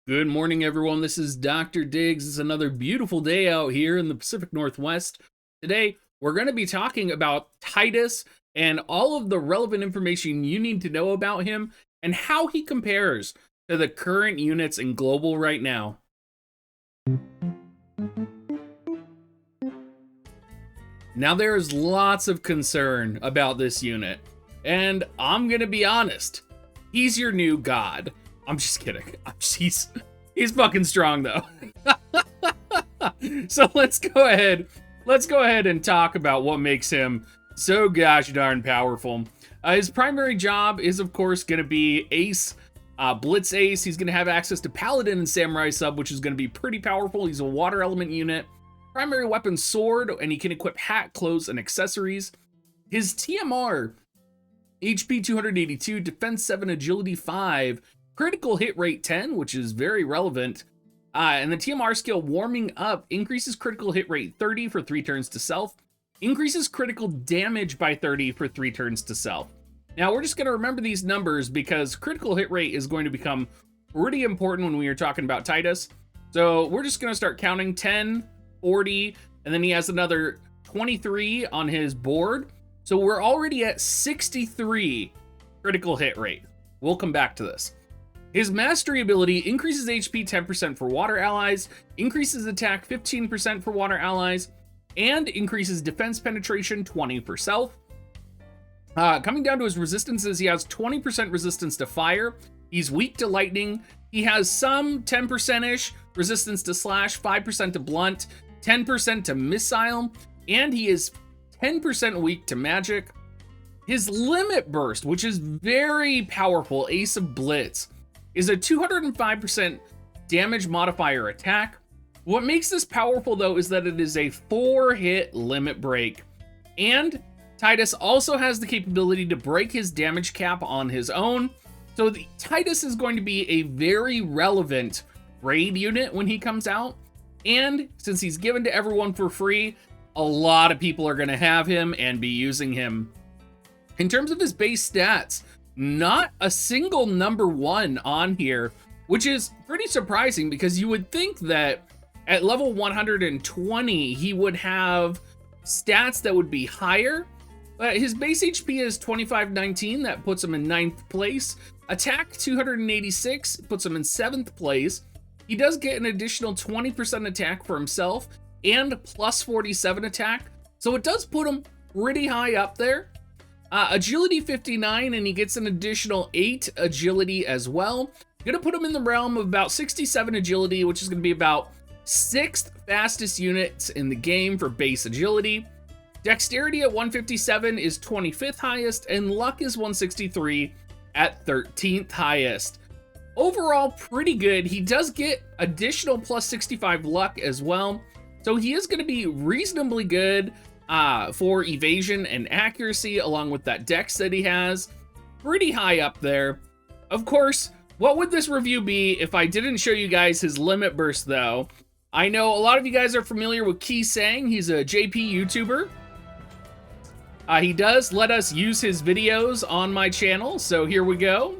Good morning, everyone. This is Dr. Diggs. It's another beautiful day out here in the Pacific Northwest. Today, we're going to be talking about Titus and all of the relevant information you need to know about him and how he compares to the current units in global right now. Now, there's lots of concern about this unit, and I'm going to be honest. He's your new god. I'm just kidding. He's fucking strong though. So let's go ahead and talk about what makes him so gosh darn powerful. His primary job is of course going to be Ace, Blitz Ace. He's going to have access to Paladin and Samurai Sub, which is going to be pretty powerful. He's a water element unit. Primary weapon Sword, and he can equip hat, clothes, and accessories. His TMR, HP 282, Defense 7, Agility 5, critical hit rate 10, which is very relevant. And the TMR skill Warming Up increases critical hit rate 30 for 3 turns to self, increases critical damage by 30 for 3 turns to self. Now, we're just going to remember these numbers because critical hit rate is going to become pretty important when we are talking about Titus. So we're just going to start counting 10, 40, and then he has another 23 on his board. So we're already at 63 critical hit rate. We'll come back to this. His mastery ability increases HP 10% for water allies, increases attack 15% for water allies, and increases defense penetration 20 for self. Coming down to his resistances, he has 20% resistance to fire. He's weak to lightning. He has some 10%-ish resistance to slash, 5% to blunt, 10% to missile, and he is 10% weak to magic. His limit burst, which is very powerful, Ace of Blitz, is a 205% damage modifier attack. What makes this powerful though is that it is a 4-hit limit break. And Titus also has the capability to break his damage cap on his own. So Titus is going to be a very relevant raid unit when he comes out. And since he's given to everyone for free, a lot of people are going to have him and be using him. In terms of his base stats, not a single number 1 on here, which is pretty surprising because you would think that at level 120 he would have stats that would be higher. But his base HP is 2519, that puts him in 9th place. Attack 286 puts him in 7th place. He does get an additional 20% attack for himself and plus 47 attack, so it does put him pretty high up there. Agility 59, and he gets an additional 8 agility as well. Gonna put him in the realm of about 67 agility, which is gonna be about 6th fastest units in the game for base agility. Dexterity at 157 is 25th highest, and luck is 163 at 13th highest. Overall, pretty good. He does get additional plus 65 luck as well, so he is gonna be reasonably good for evasion and accuracy, along with that dex that he has. Pretty high up there. Of course, what would this review be if I didn't show you guys his limit burst though? I know a lot of you guys are familiar with Key Sang. He's a JP YouTuber. He does let us use his videos on my channel, so here we go.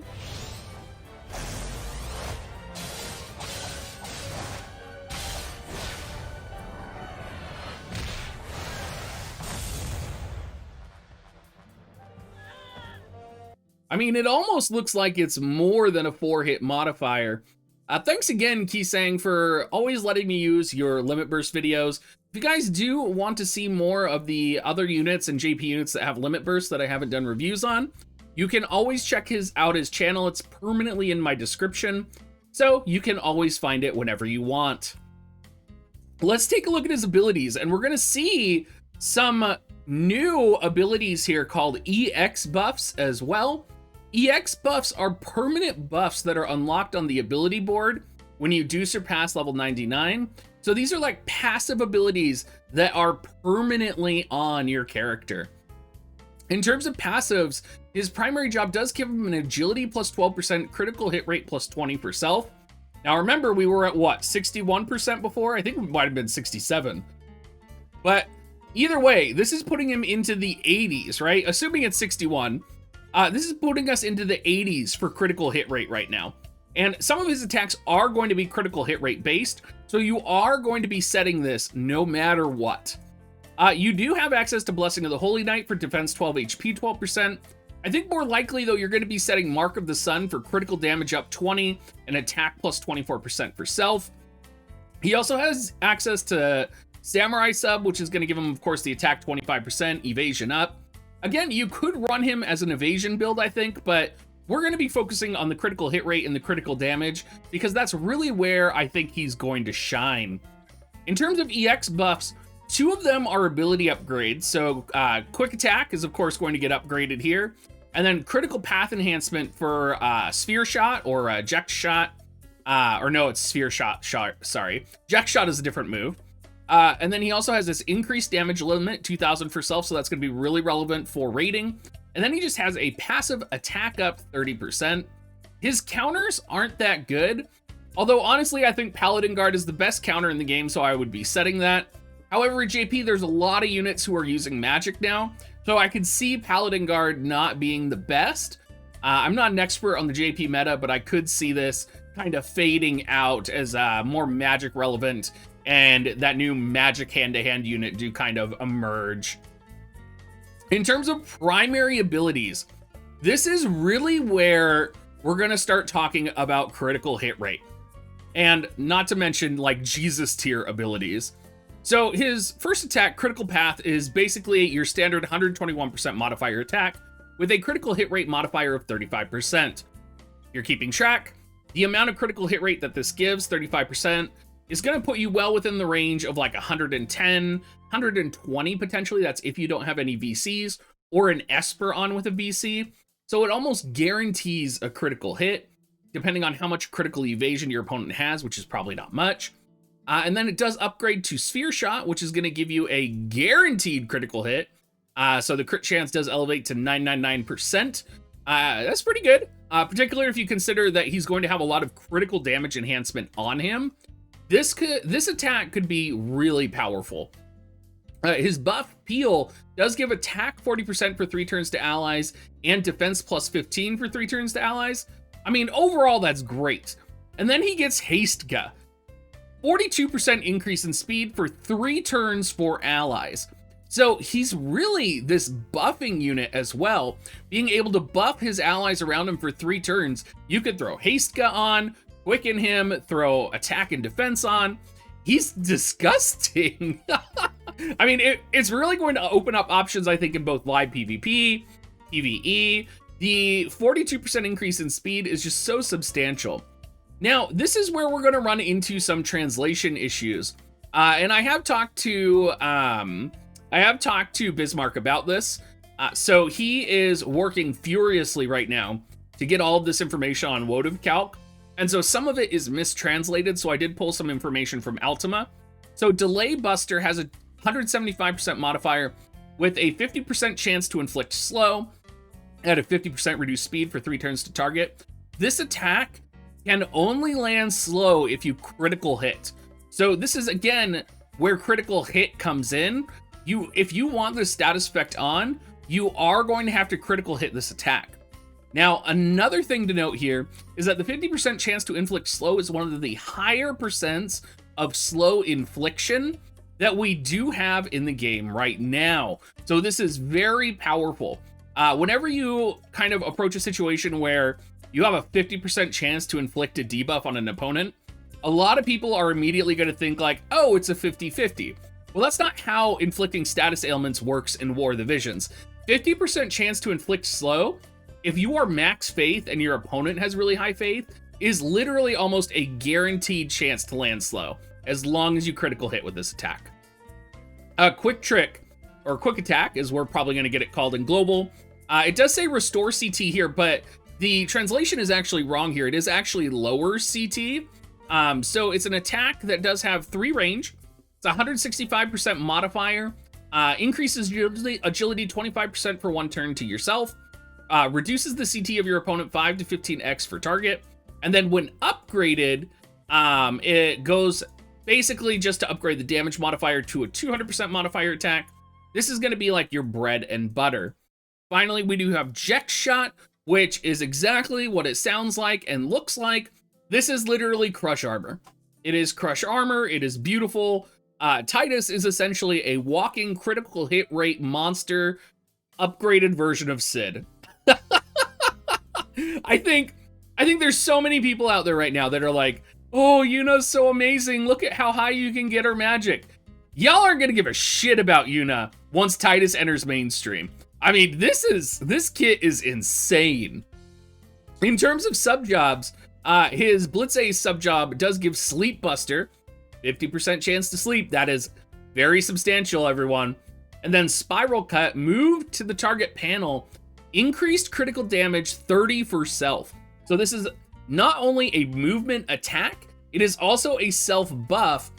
I mean, it almost looks like it's more than a 4-hit modifier. Thanks again, Kisang, for always letting me use your Limit Burst videos. If you guys do want to see more of the other units and JP units that have Limit Burst that I haven't done reviews on, you can always check out his channel. It's permanently in my description, so you can always find it whenever you want. Let's take a look at his abilities, and we're going to see some new abilities here called EX buffs as well. EX buffs are permanent buffs that are unlocked on the ability board when you do surpass level 99. So these are like passive abilities that are permanently on your character. In terms of passives, his primary job does give him an agility plus 12%, critical hit rate plus 20 for self. Now remember, we were at what, 61% before? I think we might have been 67. But either way, this is putting him into the 80s, right? Assuming it's 61. This is putting us into the 80s for critical hit rate right now. And some of his attacks are going to be critical hit rate based, so you are going to be setting this no matter what. You do have access to Blessing of the Holy Knight for defense 12, HP 12%. I think more likely, though, you're going to be setting Mark of the Sun for critical damage up 20 and attack plus 24% for self. He also has access to Samurai Sub, which is going to give him, of course, the attack 25%, evasion up. Again, you could run him as an evasion build, I think, but we're going to be focusing on the critical hit rate and the critical damage because that's really where I think he's going to shine. In terms of EX buffs, 2 of them are ability upgrades. So quick attack is, of course, going to get upgraded here. And then critical path enhancement for sphere shot or eject shot. Or no, it's sphere shot, sorry. Eject shot is a different move. And then he also has this increased damage limit, 2,000 for self, so that's going to be really relevant for rating. And then he just has a passive attack up 30%. His counters aren't that good. Although, honestly, I think Paladin Guard is the best counter in the game, so I would be setting that. However, JP, there's a lot of units who are using magic now, so I could see Paladin Guard not being the best. I'm not an expert on the JP meta, but I could see this kind of fading out as more magic relevant and that new magic hand-to-hand unit do kind of emerge. In terms of primary abilities, this is really where we're going to start talking about critical hit rate. And not to mention, like, Jesus tier abilities. So his first attack, Critical Path, is basically your standard 121% modifier attack with a critical hit rate modifier of 35%. You're keeping track. The amount of critical hit rate that this gives, 35%, is going to put you well within the range of like 110, 120 potentially. That's if you don't have any VCs or an Esper on with a VC. So it almost guarantees a critical hit, depending on how much critical evasion your opponent has, which is probably not much. And then it does upgrade to Sphere Shot, which is going to give you a guaranteed critical hit. So the crit chance does elevate to 999%. That's pretty good, particularly if you consider that he's going to have a lot of critical damage enhancement on him. This attack could be really powerful. His buff, Peel, does give attack 40% for 3 turns to allies and defense plus 15 for 3 turns to allies. I mean, overall, that's great. And then he gets Hasteга. 42% increase in speed for 3 turns for allies. So he's really this buffing unit as well, being able to buff his allies around him for 3 turns. You could throw Hastega on, quicken him, throw attack and defense on. He's disgusting. I mean, it's really going to open up options, I think, in both live PvP, PvE. The 42% increase in speed is just so substantial. Now, this is where we're going to run into some translation issues. And I have talked to Bismarck about this. So he is working furiously right now to get all of this information on WoTV calc. And so some of it is mistranslated, so I did pull some information from Ultima. So Delay Buster has a 175% modifier with a 50% chance to inflict slow at a 50% reduced speed for 3 turns to target. This attack can only land slow if you critical hit. So this is, again, where critical hit comes in. If you want the status effect on, you are going to have to critical hit this attack. Now, another thing to note here is that the 50% chance to inflict slow is one of the higher percents of slow infliction that we do have in the game right now. So this is very powerful. Whenever you kind of approach a situation where you have a 50% chance to inflict a debuff on an opponent, a lot of people are immediately going to think like, oh, it's a 50-50. Well, that's not how inflicting status ailments works in War of the Visions. 50% chance to inflict slow, if you are max faith and your opponent has really high faith, is literally almost a guaranteed chance to land slow, as long as you critical hit with this attack. A quick trick, or quick attack, is we're probably going to get it called in global. It does say restore CT here, but the translation is actually wrong here. It is actually lower CT. So it's an attack that does have 3 range. It's a 165% modifier. Increases agility 25% for 1 turn to yourself. Reduces the CT of your opponent 5 to 15x for target. And then when upgraded, it goes basically just to upgrade the damage modifier to a 200% modifier attack. This is going to be like your bread and butter. Finally, we do have Eject Shot, which is exactly what it sounds like and looks like. This is literally Crush Armor. It is Crush Armor. It is beautiful. Titus is essentially a walking critical hit rate monster, upgraded version of Sid. I think there's so many people out there right now that are like, oh, Yuna's so amazing. Look at how high you can get her magic. Y'all aren't gonna give a shit about Yuna once Titus enters mainstream. I mean, this kit is insane. In terms of sub jobs, his Blitz Ace sub job does give Sleep Buster, 50% chance to sleep. That is very substantial, everyone. And then Spiral Cut, moved to the target panel, increased critical damage 30 for self. So this is not only a movement attack, it is also a self buff.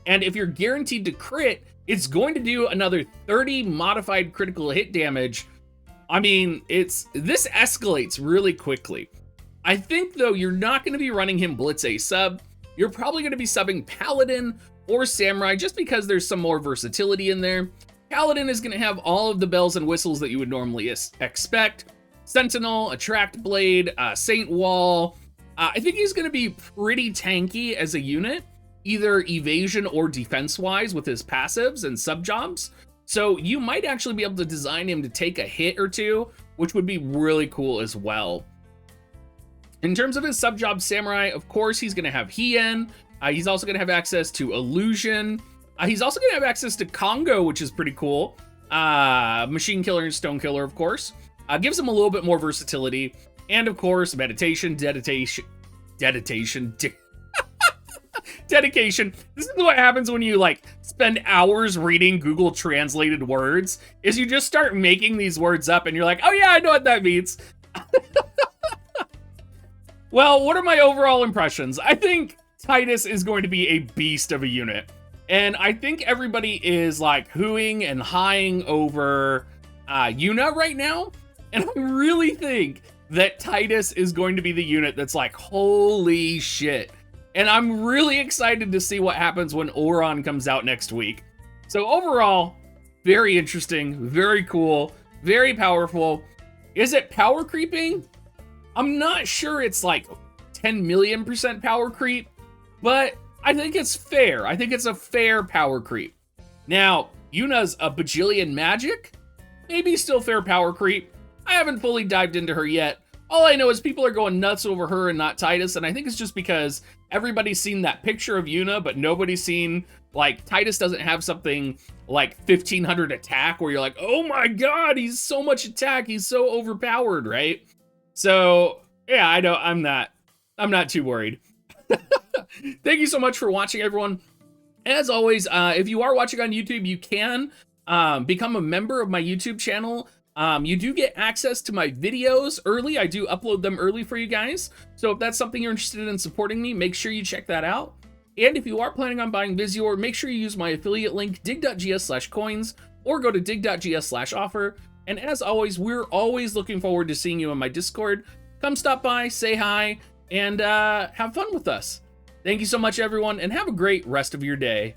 And if you're guaranteed to crit, it's going to do another 30 modified critical hit damage. I mean, this escalates really quickly. I think, though, you're not going to be running him Blitz A sub. You're probably going to be subbing Paladin or Samurai just because there's some more versatility in there. Paladin is going to have all of the bells and whistles that you would normally expect. Sentinel, Attract Blade, Saint Wall. I think he's going to be pretty tanky as a unit, either evasion or defense-wise with his passives and sub-jobs. So you might actually be able to design him to take a hit or two, which would be really cool as well. In terms of his sub-job Samurai, of course, he's going to have Hien. He's also going to have access to Illusion. He's also going to have access to Congo, which is pretty cool. Machine Killer and Stone Killer, of course. Gives him a little bit more versatility. And, of course, Meditation, Dedication. Dedication. Dedication. This is what happens when you, like, spend hours reading Google translated words, is you just start making these words up, and you're like, oh, yeah, I know what that means. Well, what are my overall impressions? I think Titus is going to be a beast of a unit. And I think everybody is like hooing and hawing over Yuna right now. And I really think that Titus is going to be the unit that's like, holy shit. And I'm really excited to see what happens when Oron comes out next week. So overall, very interesting, very cool, very powerful. Is it power creeping? I'm not sure it's like 10 million % power creep, but I think it's fair. I think it's a fair power creep. Now, Yuna's a bajillion magic. Maybe still fair power creep. I haven't fully dived into her yet. All I know is people are going nuts over her and not Titus, and I think it's just because everybody's seen that picture of Yuna, but nobody's seen, like, Titus doesn't have something like 1500 attack where you're like, oh my god, he's so much attack, he's so overpowered, right? So, yeah, I know, I'm not too worried. Thank you so much for watching, everyone. As always, if you are watching on YouTube, you can become a member of my YouTube channel. You do get access to my videos early. I do upload them early for you guys. So if that's something you're interested in supporting me, make sure you check that out. And if you are planning on buying Visior, make sure you use my affiliate link, dig.gs/coins, or go to dig.gs/offer. And as always, we're always looking forward to seeing you on my Discord. Come stop by, say hi, and have fun with us. Thank you so much, everyone, and have a great rest of your day.